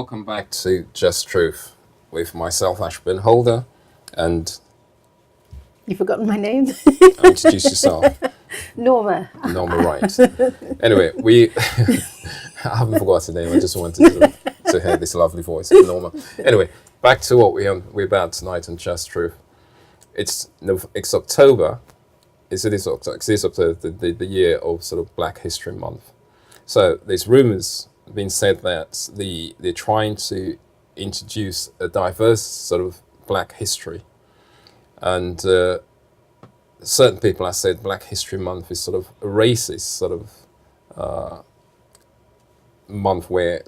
Welcome back to Just Truth with myself, Ashburn Holder, and... You've forgotten my name? Introduce yourself. Norma. Norma, right. Anyway, I haven't forgotten the name, I just wanted to hear this lovely voice of Norma. Anyway, back to what we're about tonight on Just Truth. It's October. It is October, the year of sort of Black History Month. So there's rumours being said that they're trying to introduce a diverse sort of Black history. And certain people have said Black History Month is sort of a racist sort of month where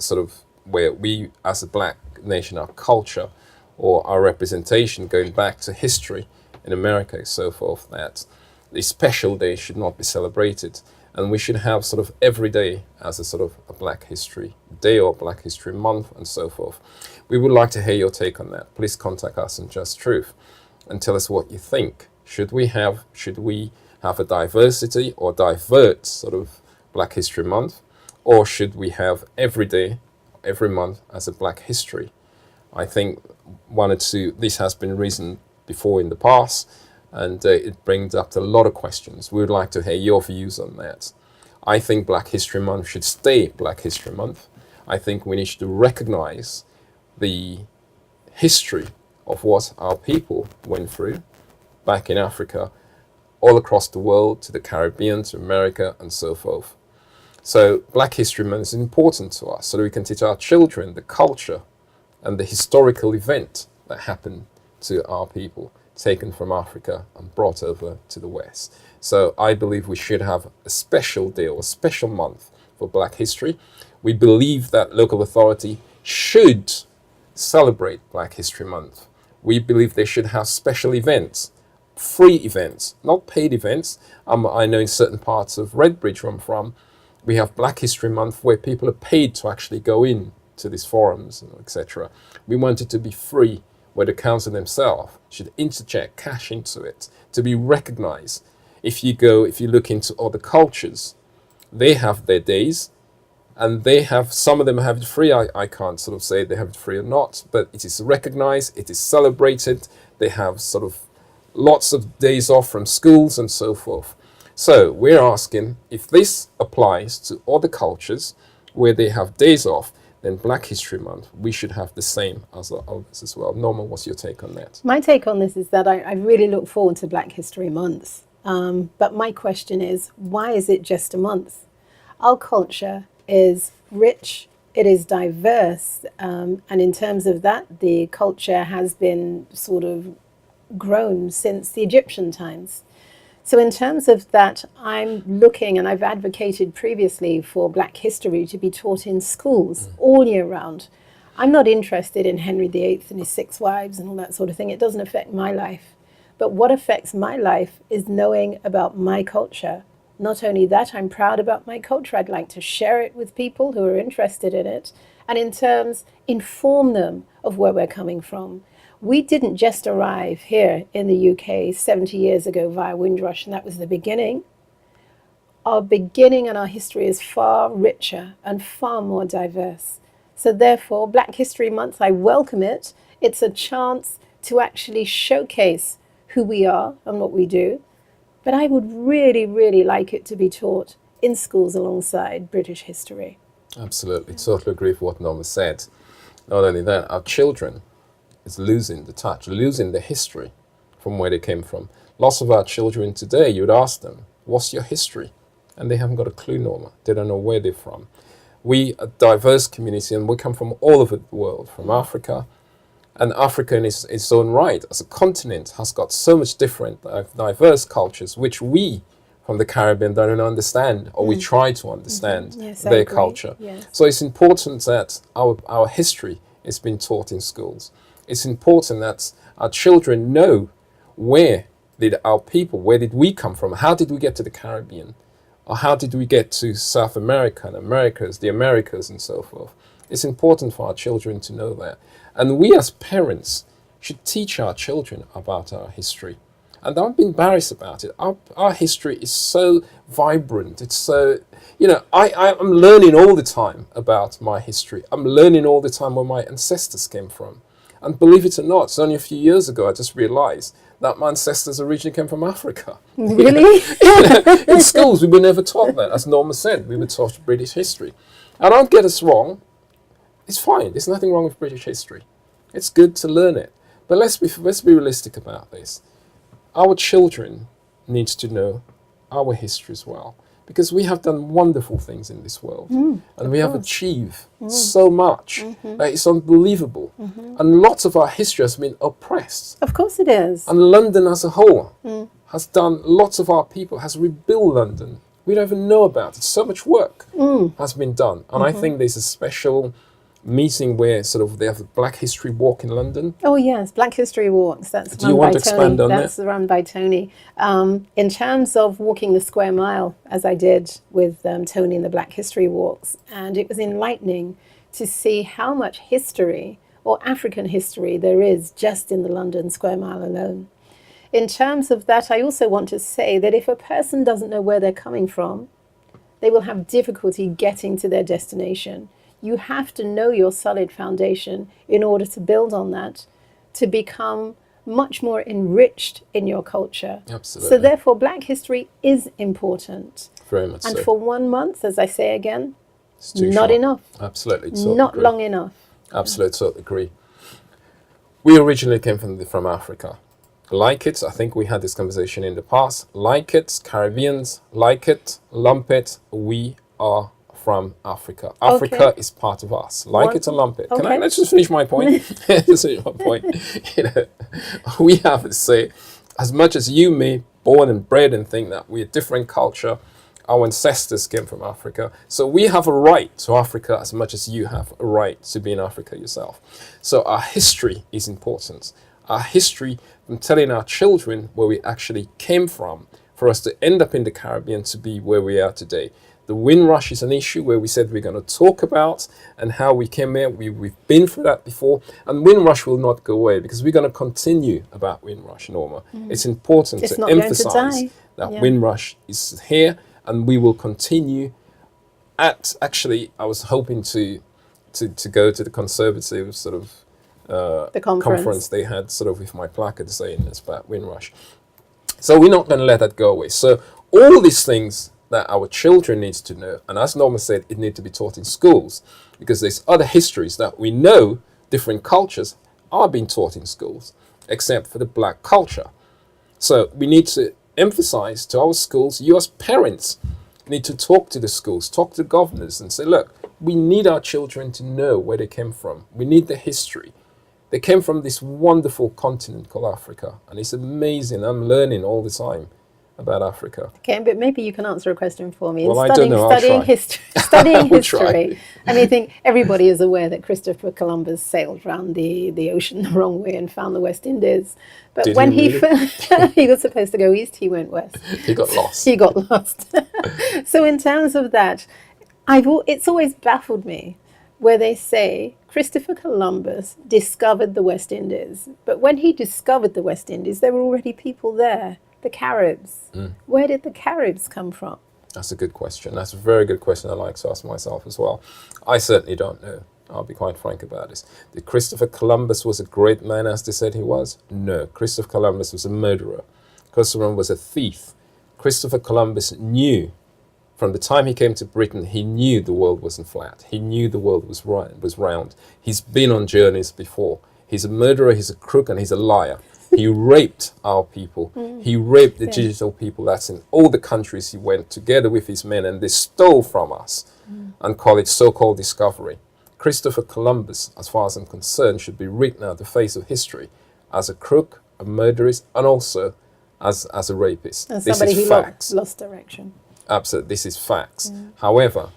we as a Black nation, our culture or our representation going back to history in America and so forth, that the special day should not be celebrated. And we should have sort of every day as a sort of a Black History Day or Black History Month and so forth. We would like to hear your take on that. Please contact us on Just Truth and tell us what you think. Should we have a diversity or divert sort of Black History Month, or should we have every day, every month as a Black History? I think one or two, this has been reasoned before in the past, and it brings up a lot of questions. We would like to hear your views on that. I think Black History Month should stay Black History Month. I think we need to recognize the history of what our people went through back in Africa, all across the world, to the Caribbean, to America, and so forth. So Black History Month is important to us so that we can teach our children the culture and the historical event that happened to our people, taken from Africa and brought over to the West. So I believe we should have a special day or a special month for Black history. We believe that local authority should celebrate Black History Month. We believe they should have special events, free events, not paid events. I know in certain parts of Redbridge where I'm from, we have Black History Month where people are paid to actually go in to these forums, etc. We want it to be free, where the council themselves should interject cash into it to be recognized. If you look into other cultures, they have their days, and some of them have it free. I can't sort of say they have it free or not, but it is recognized, it is celebrated. They have sort of lots of days off from schools and so forth. So we're asking if this applies to other cultures where they have days off, then Black History Month, we should have the same as others as well. Norma, what's your take on that? My take on this is that I really look forward to Black History Month. But my question is, why is it just a month? Our culture is rich, it is diverse, and in terms of that, the culture has been sort of grown since the Egyptian times. So in terms of that, I'm looking, and I've advocated previously for Black history to be taught in schools all year round. I'm not interested in Henry VIII and his 6 wives and all that sort of thing. It doesn't affect my life. But what affects my life is knowing about my culture. Not only that, I'm proud about my culture. I'd like to share it with people who are interested in it, and in terms, inform them of where we're coming from. We didn't just arrive here in the UK 70 years ago via Windrush, and that was the beginning. Our beginning and our history is far richer and far more diverse. So therefore, Black History Month, I welcome it. It's a chance to actually showcase who we are and what we do. But I would really, really like it to be taught in schools alongside British history. Absolutely, totally agree with what Norma said. Not only that, our children is losing the touch, losing the history from where they came from. Lots of our children today, you'd ask them, what's your history? And they haven't got a clue, Norma. They don't know where they're from. We are a diverse community, and we come from all over the world, from Africa. And Africa in its own right, as a continent, has got so much different, diverse cultures, which we from the Caribbean don't understand, or we try to understand their culture. Yes. So it's important that our history is being taught in schools. It's important that our children know where did we come from? How did we get to the Caribbean? Or how did we get to South America and the Americas and so forth? It's important for our children to know that. And we as parents should teach our children about our history. And don't be embarrassed about it. Our history is so vibrant. It's so, you know, I'm learning all the time about my history. I'm learning all the time where my ancestors came from. And believe it or not, it's only a few years ago I just realized that my ancestors originally came from Africa. Really? In schools, we were never taught that. As Norma said, we were taught British history. And don't get us wrong, it's fine. There's nothing wrong with British history. It's good to learn it. But let's be realistic about this. Our children need to know our history as well. Because we have done wonderful things in this world. And we have achieved so much. That it's unbelievable. And lots of our history has been oppressed. Of course it is. And London as a whole has done, lots of our people has rebuilt London. We don't even know about it. So much work has been done. And I think there's a special meeting where sort of they have a Black History Walk in London. Oh yes, Black History Walks. That's Do you want to expand on that? That's run by Tony. In terms of walking the square mile, as I did with Tony in the Black History Walks, and it was enlightening to see how much history or African history there is just in the London Square Mile alone. In terms of that, I also want to say that if a person doesn't know where they're coming from, they will have difficulty getting to their destination. You have to know your solid foundation in order to build on that, to become much more enriched in your culture. Absolutely. So therefore, Black history is important. Very much And so. for 1 month, as I say again, It's too not short. enough. Absolutely. Totally Not agree. long enough. Absolutely, totally agree. We originally came from Africa. Like it, I think we had this conversation in the past. Like it, Caribbeans, like it, lump it, we are from Africa. Africa is part of us. Like it or lump it. Okay. Let's just finish my point. Just finish my point. You know, we have to say, as much as you may born and bred and think that we're a different culture, our ancestors came from Africa. So we have a right to Africa as much as you have a right to be in Africa yourself. So our history is important. Our history from telling our children where we actually came from, for us to end up in the Caribbean to be where we are today. The Windrush is an issue where we said we're going to talk about and how we came here. We've been through that before. And Windrush will not go away because we're going to continue about Windrush, Norma. It's important It's to not going to emphasize die. that Yeah. Windrush is here and we will continue. Actually, I was hoping to go to the Conservative sort of The conference. they had sort of with my placard saying this about Windrush. So we're not going to let that go away. So all these things that our children need to know, and as Norma said, it needs to be taught in schools because there's other histories that we know different cultures are being taught in schools, except for the Black culture. So we need to emphasize to our schools, you as parents need to talk to the schools, talk to governors and say, look, we need our children to know where they came from. We need the history. They came from this wonderful continent called Africa, and it's amazing. I'm learning all the time about Africa. Okay, but maybe you can answer a question for me. Well, I don't know. I'll Studying try. history. Studying will try. history. I mean, I think everybody is aware that Christopher Columbus sailed around the ocean the wrong way and found the West Indies. But Did when he really? he was supposed to go east, he went west. He got lost. He got lost. So in terms of that, it's always baffled me where they say Christopher Columbus discovered the West Indies. But when he discovered the West Indies, there were already people there. The Caribs. Where did the Caribs come from? That's a good question. That's a very good question I like to ask myself as well. I certainly don't know. I'll be quite frank about this. Did Christopher Columbus was a great man as they said he was? No. Christopher Columbus was a murderer. Christopher Columbus was a thief. Christopher Columbus knew, from the time he came to Britain, he knew the world wasn't flat. He knew the world was round. He's been on journeys before. He's a murderer, he's a crook, and he's a liar. He raped our people. He raped the digital people that's in all the countries he went together with his men, and they stole from us and call it so-called discovery. Christopher Columbus, as far as I'm concerned, should be written out the face of history as a crook, a murderer, and also as a rapist. As This somebody is who facts. lost direction. Absolutely, this is facts. However,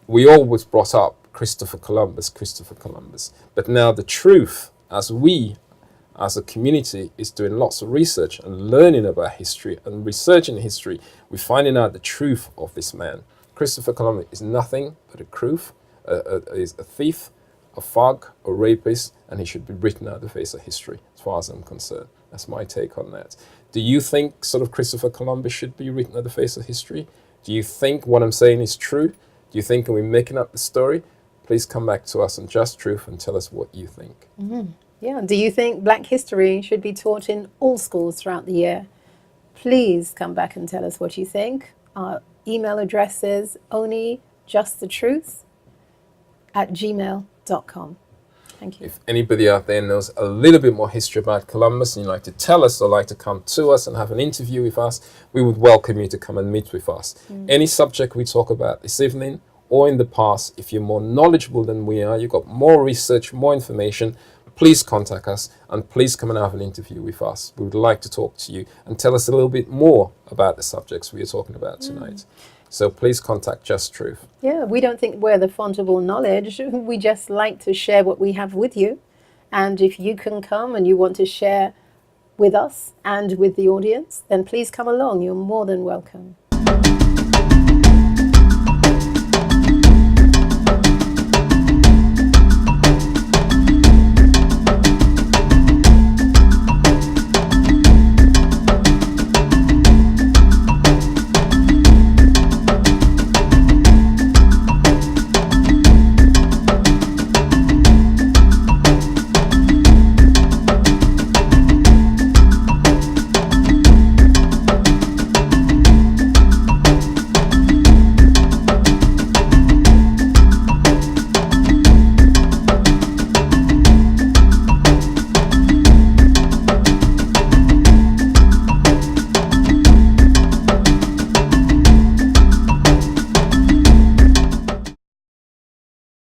we always brought up Christopher Columbus. But now the truth, as we as a community is doing lots of research and learning about history and researching history, we're finding out the truth of this man. Christopher Columbus is nothing but a crook, is a thief, a thug, a rapist, and he should be written out of the face of history, as far as I'm concerned. That's my take on that. Do you think sort of Christopher Columbus should be written at the face of history? Do you think what I'm saying is true? Do you think we're making up the story? Please come back to us on Just Truth and tell us what you think. Yeah. Do you think Black history should be taught in all schools throughout the year? Please come back and tell us what you think. Our email address is onlyjustthetruth@gmail.com. Thank you. If anybody out there knows a little bit more history about Columbus and you'd like to tell us or like to come to us and have an interview with us, we would welcome you to come and meet with us. Any subject we talk about this evening or in the past, if you're more knowledgeable than we are, you've got more research, more information, please contact us and please come and have an interview with us. We would like to talk to you and tell us a little bit more about the subjects we are talking about tonight. So please contact Just Truth. Yeah, we don't think we're the font of all knowledge. We just like to share what we have with you. And if you can come and you want to share with us and with the audience, then please come along. You're more than welcome.